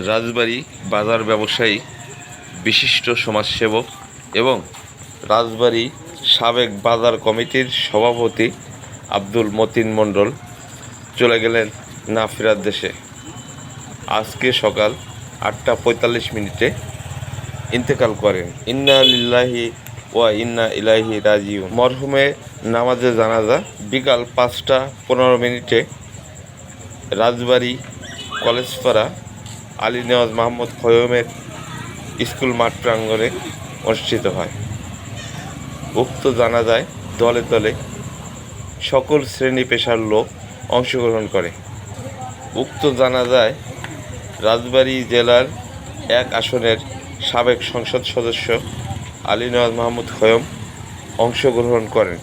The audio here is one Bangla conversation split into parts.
রাজবাড়ী বাজার ব্যবসায়ী, বিশিষ্ট সমাজসেবক এবং রাজবাড়ী সাবেক বাজার কমিটির সভাপতি আব্দুল মতিন মণ্ডল চলে গেলেন না ফেরার দেশে। আজকে সকাল 8:45 ইন্তেকাল করেন। ইন্না লিল্লাহি ওয়া ইন্না ইলাইহি রাজিউন। মরহুমের নামাজে জানাজা বিকাল 5:15 রাজবাড়ী কলেজপাড়া আলী নেওয়াজ মাহমুদ খয়মের স্কুল মাঠ প্রাঙ্গণে অনুষ্ঠিত হয়। উক্ত জানাজায় দলে দলে সকল শ্রেণী পেশার লোক অংশগ্রহণ করে। উক্ত জানাজায় রাজবাড়ী জেলার 1 আসনের সাবেক সংসদ সদস্য আলী নেওয়াজ মাহমুদ খয়ম অংশগ্রহণ করেন।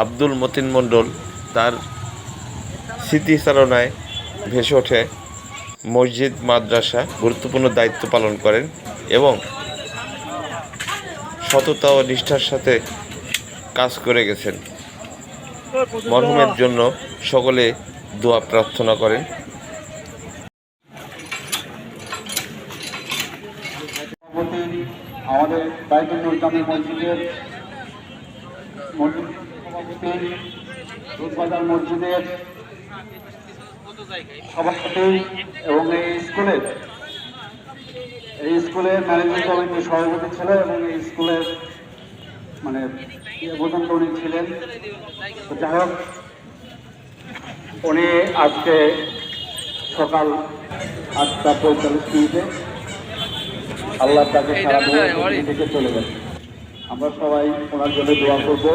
আব্দুল মতিন মণ্ডল তার স্মৃতিচারণায় ভেসে ওঠে মসজিদ মাদ্রাসা গুরুত্বপূর্ণ দায়িত্ব পালন করেন এবং সততা ও নিষ্ঠার সাথে কাজ করে গেছেন। মরহুমের জন্য সকলে দোয়া প্রার্থনা করেন। আমাদের বাইতুল জামে মসজিদের রোজবাজার মসজিদের সভাপতি এবং এই স্কুলের ম্যানেজমেন্ট কমিটির সভাপতি ছিল এবং এই স্কুলের পর্যন্ত উনি ছিলেন। যাই হোক, উনি আজকে সকাল 8:45 আল্লাহ তাকে সারা থেকে চলে গেছে। আমরা সবাই ওনার জন্য দোয়া করব।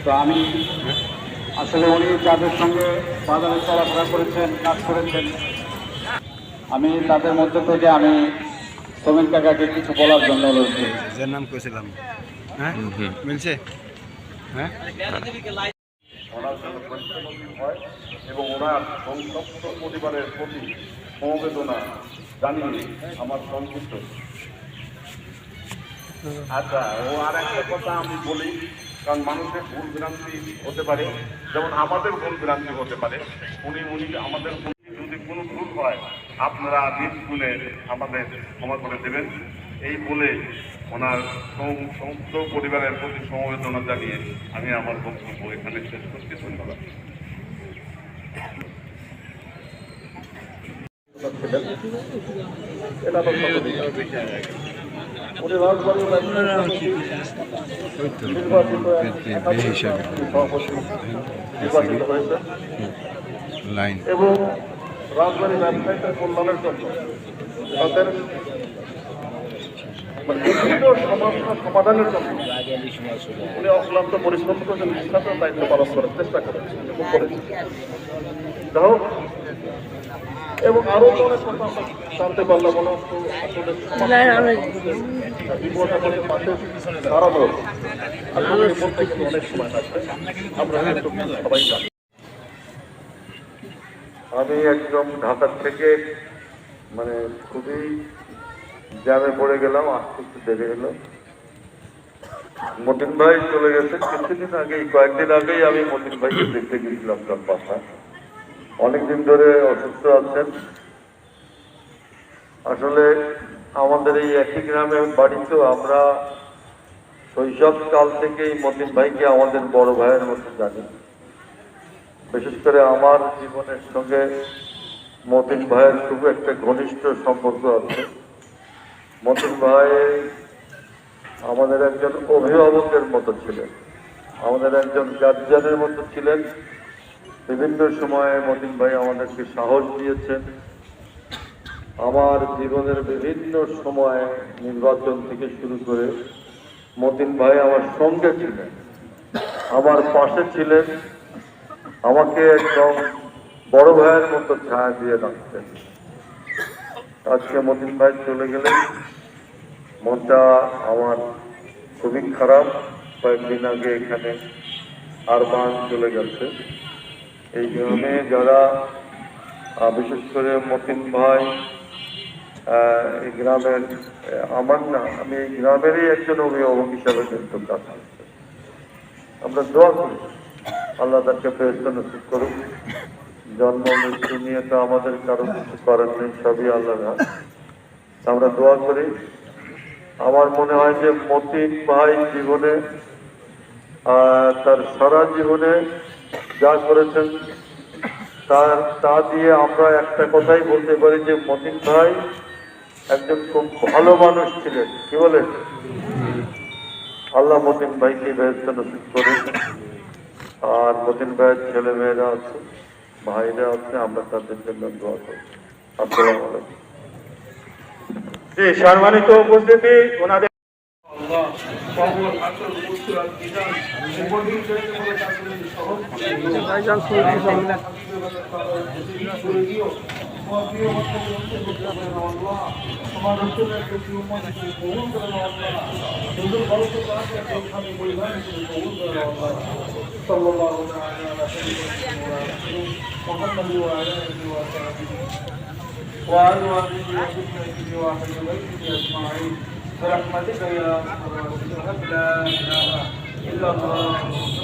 তো আমি আসলে উনি যাদের সঙ্গে বাজারে চলাফেরা করেছেন, কাজ করেছেন, আমি তাদের মধ্যে থেকে আমি সমীর কাকাকে কিছু বলার জন্য রয়েছে। যার নাম করেছিলাম, হ্যাঁ মিলছে, হ্যাঁ ওনার জন্য হয় এবং ওনার সংক্ষপ্ত পরিবারের প্রতি সমবেদনা জানিয়ে আমার সংক্ষিপ্ত। আচ্ছা, ও আর একটা কথা আমি বলি, কারণ মানুষের ভুল ভ্রান্তি হতে পারে, যেমন আমাদের ভুল ভ্রান্তি হতে পারে। উনি আমাদের যদি কোনো ভুল হয় আপনারা নিজ গুণে আমাদের ক্ষমা করে দেবেন, এই বলে ওনার সমস্ত পরিবারের প্রতি সমবেদনা জানিয়ে আমি আমার বক্তব্য এখানে শেষ করছি। ধন্যবাদ। এটা তো উনি রাজবাড়ী নির্বাচিত হয়েছে এবং রাজবাড়ী ব্যবসায়ীদের কল্যাণের জন্য তাদের বিভিন্ন সমস্যা সমাধানের জন্য উনি অক্লান্ত পরিশ্রম করেছেন, নিষ্ঠার দায়িত্ব পালন করার চেষ্টা করেছেন এবং করেছেন। যাই হোক, এবং আরো অনেক কথা আমরা জানতে পারলাম। অনেক সময় লাগবে, আমরা সবাই জানি। আমি একদম ঢাকার থেকে খুবই জ্যামে পড়ে গেলাম, আসতে একটু দেরি হলো। মতিন ভাই চলে গেছে কিছুদিন আগেই, কয়েকদিন আগেই আমি মতিন ভাইকে দেখতে গেছিলাম তার বাসায়। অনেকদিন ধরে অসুস্থ আছেন। আসলে আমাদের এই একই গ্রামে বাড়ি, তো আমরা শৈশবকাল থেকেই মতিন ভাইকে আমাদের বড় ভাইয়ের মতো জানি। বিশেষ করে আমার জীবনের সঙ্গে মতিন ভাইয়ের খুব একটা ঘনিষ্ঠ সম্পর্ক আছে। মতিন ভাই আমাদের একজন অভিভাবকের মতো ছিলেন, আমাদের একজন গার্জিয়ানের মতো ছিলেন। বিভিন্ন সময়ে মতিন ভাই আমাদেরকে সাহস দিয়েছেন। আমার জীবনের বিভিন্ন সময়, নির্বাচন থেকে শুরু করে, মতিন ভাই আমার সঙ্গে ছিলেন, আমার পাশে ছিলেন, আমাকে একদম বড় ভাইয়ের মতো ছায়া দিয়ে রাখতেন। আজকে মতিন ভাই চলে গেলেন, মনটা আমার খুবই খারাপ। কয়েকদিন আগে এখানে আরমান চলে গেছে। এই গ্রামে যারা, বিশেষ করে মতিন ভাই এই গ্রামের, আমার না, আমি এই গ্রামেরই একজন অভিভাবক হিসাবে কিন্তু কাজ করছি। আমরা দোয়া করি আল্লাহ তাকে ফেরেশতা নসিব করুক, জন্ম মৃত্যু নিয়ে তো আমাদের কারো কিছু করার নেই, সবই আল্লাহর হাত। আমরা দোয়া করি। আমার মনে হয় যে মতিন ভাই জীবনে তার সারা জীবনে যা করেছেন তা দিয়ে আমরা একটা কথাই বলতে পারি যে মতিন ভাই একজন খুব ভালো মানুষ ছিলেন। কি বলেন? আল্লাহ মতিন ভাইকে বেহেশত নসিব করে। আর মতিন ভাইয়ের ছেলে মেয়েরা আছে, ভাইরা আছে, আমরা তাদের জন্য দোয়া করি। আসসালামু আলাইকুম। জি, সম্মানিত উপস্থিতি, ওনাদের وعلى والديه وذريته وأهل بيته أجمعين برحمتك يا أرحم الراحمين. لا إله إلا الله.